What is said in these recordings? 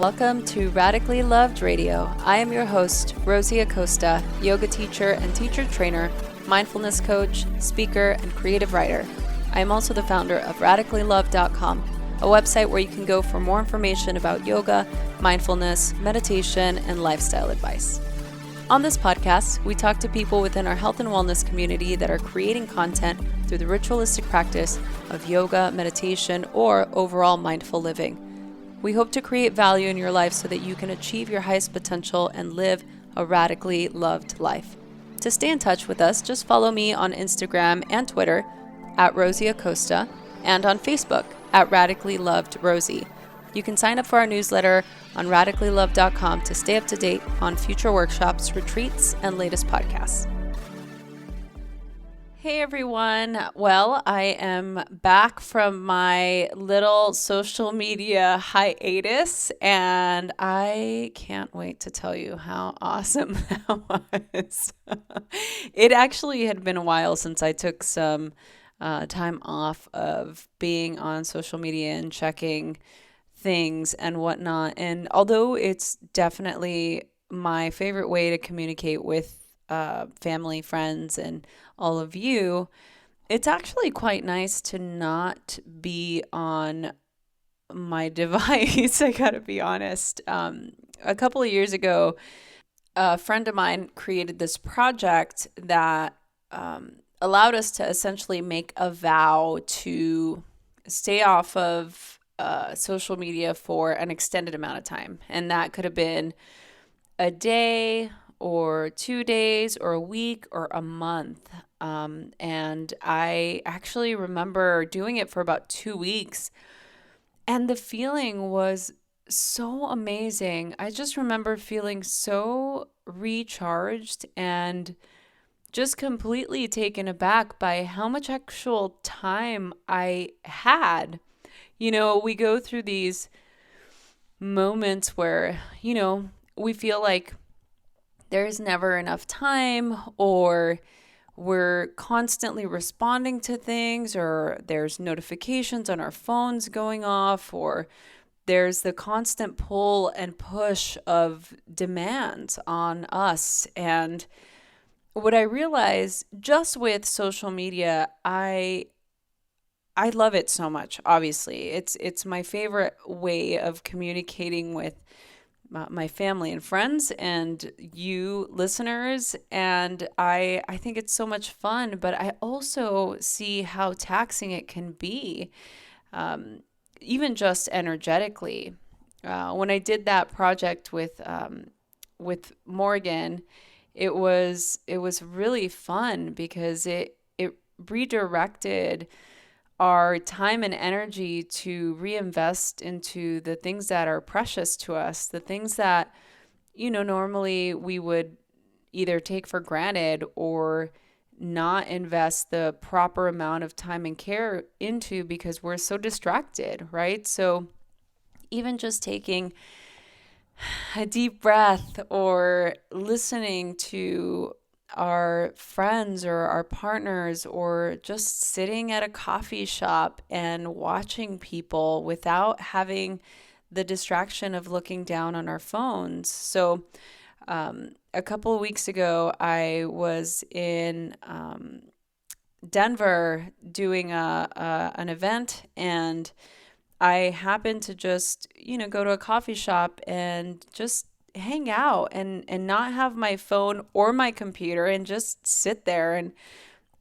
Welcome to Radically Loved Radio. I am your host, Rosie Acosta, yoga teacher and teacher trainer, mindfulness coach, speaker, and creative writer. I am also the founder of radicallylove.com, a website where you can go for more information about yoga, mindfulness, meditation, and lifestyle advice. On this podcast, we talk to people within our health and wellness community that are creating content through the ritualistic practice of yoga, meditation, or overall mindful living. We hope to create value in your life so that you can achieve your highest potential and live a radically loved life. To stay in touch with us, just follow me on Instagram and Twitter at Rosie Acosta and on Facebook at Radically Loved Rosie. You can sign up for our newsletter on radicallylove.com to stay up to date on future workshops, retreats, and latest podcasts. Hey everyone. Well, I am back from my little social media hiatus, and I can't wait to tell you how awesome that was. It actually had been a while since I took some time off of being on social media and checking things and whatnot. And although it's definitely my favorite way to communicate with family, friends, and all of you, it's actually quite nice to not be on my device. I gotta be honest. A couple of years ago, a friend of mine created this project that allowed us to essentially make a vow to stay off of social media for an extended amount of time. And that could have been a day or 2 days or a week or a month. And I actually remember doing it for about 2 weeks. And the feeling was so amazing. I just remember feeling so recharged and just completely taken aback by how much actual time I had. You know, we go through these moments where, we feel like there's never enough time, or we're constantly responding to things, or there's notifications on our phones going off, or there's the constant pull and push of demands on us. And what I realized just with social media, I love it so much. Obviously, it's my favorite way of communicating with my family and friends and you listeners. And I think it's so much fun, but I also see how taxing it can be, even just energetically. When I did that project with Morgan, it was really fun because it redirected our time and energy to reinvest into the things that are precious to us, the things that, normally we would either take for granted or not invest the proper amount of time and care into because we're so distracted, right? So even just taking a deep breath or listening to our friends or our partners, or just sitting at a coffee shop and watching people without having the distraction of looking down on our phones. So a couple of weeks ago, I was in Denver doing an event, and I happened to just, go to a coffee shop and just hang out and not have my phone or my computer and just sit there. And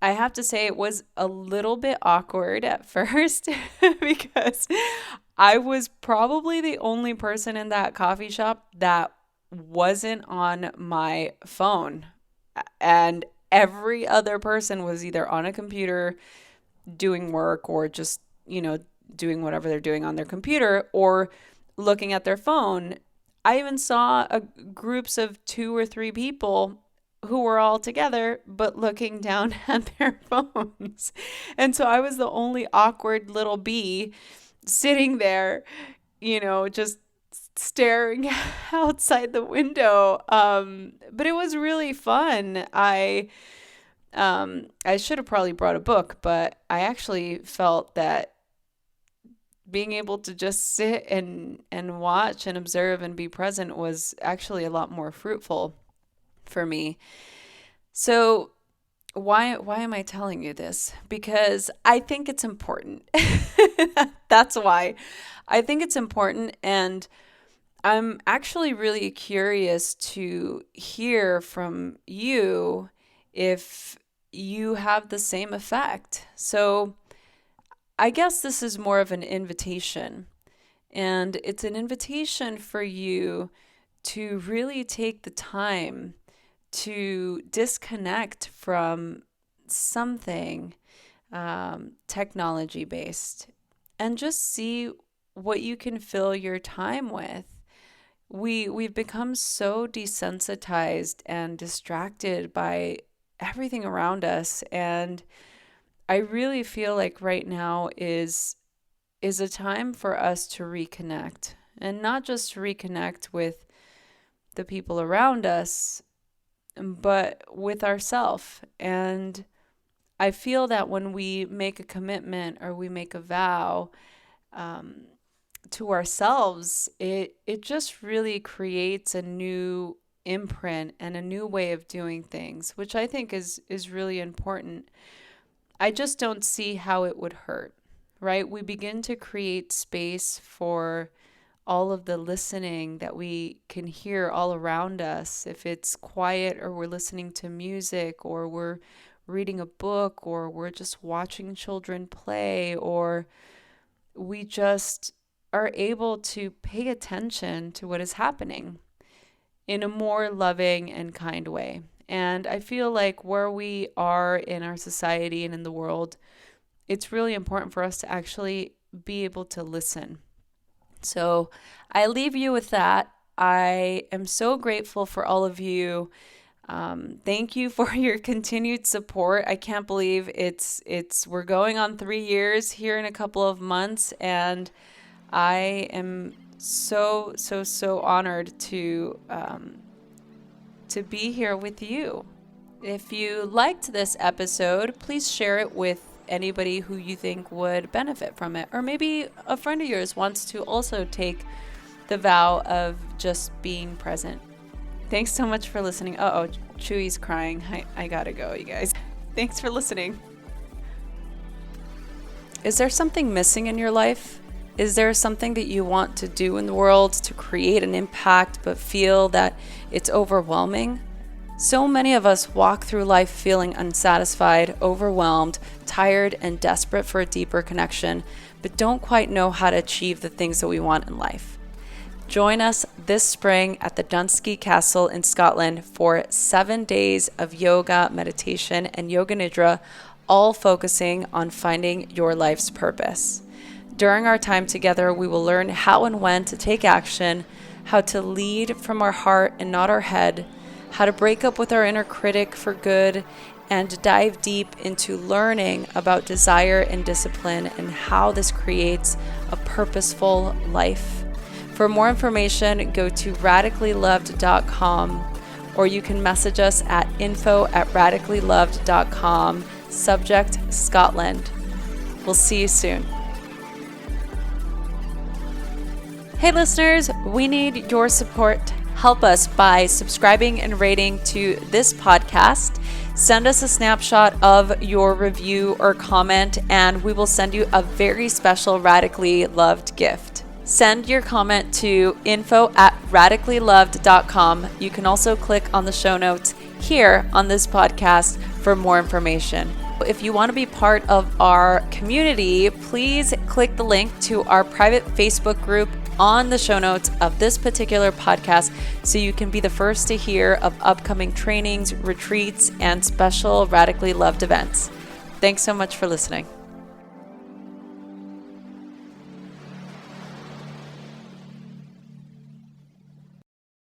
I have to say it was a little bit awkward at first because I was probably the only person in that coffee shop that wasn't on my phone. And every other person was either on a computer doing work or just, doing whatever they're doing on their computer or looking at their phone. I even saw groups of 2 or 3 people who were all together, but looking down at their phones. And so I was the only awkward little bee sitting there, just staring outside the window. But it was really fun. I should have probably brought a book, but I actually felt that being able to just sit and watch and observe and be present was actually a lot more fruitful for me. So why am I telling you this? Because I think it's important. That's why. I think it's important, and I'm actually really curious to hear from you if you have the same effect. So I guess this is more of an invitation, and it's an invitation for you to really take the time to disconnect from something technology based and just see what you can fill your time with. We've become so desensitized and distracted by everything around us, and I really feel like right now is a time for us to reconnect, and not just to reconnect with the people around us, but with ourselves. And I feel that when we make a commitment or we make a vow to ourselves, it just really creates a new imprint and a new way of doing things, which I think is really important. I just don't see how it would hurt, right? We begin to create space for all of the listening that we can hear all around us. If it's quiet, or we're listening to music, or we're reading a book, or we're just watching children play, or we just are able to pay attention to what is happening in a more loving and kind way. And I feel like where we are in our society and in the world, it's really important for us to actually be able to listen. So I leave you with that. I am so grateful for all of you. Thank you for your continued support. I can't believe we're going on 3 years here in a couple of months, and I am so honored to be here with you. If you liked this episode, please share it with anybody who you think would benefit from it. Or maybe a friend of yours wants to also take the vow of just being present. Thanks so much for listening. Chewy's crying. I gotta go, you guys. Thanks for listening. Is there something missing in your life? Is there something that you want to do in the world to create an impact but feel that it's overwhelming? So many of us walk through life feeling unsatisfied, overwhelmed, tired, and desperate for a deeper connection, but don't quite know how to achieve the things that we want in life. Join us this spring at the Dunsky Castle in Scotland for 7 days of yoga, meditation, and yoga nidra, all focusing on finding your life's purpose. During our time together, we will learn how and when to take action, how to lead from our heart and not our head, how to break up with our inner critic for good, and dive deep into learning about desire and discipline and how this creates a purposeful life. For more information, go to radicallyloved.com, or you can message us at info@radicallyloved.com, subject Scotland. We'll see you soon. Hey listeners, we need your support. Help us by subscribing and rating to this podcast. Send us a snapshot of your review or comment, and we will send you a very special Radically Loved gift. Send your comment to info@radicallyloved.com. You can also click on the show notes here on this podcast for more information. If you want to be part of our community, please click the link to our private Facebook group on the show notes of this particular podcast so you can be the first to hear of upcoming trainings, retreats, and special Radically Loved events. Thanks so much for listening.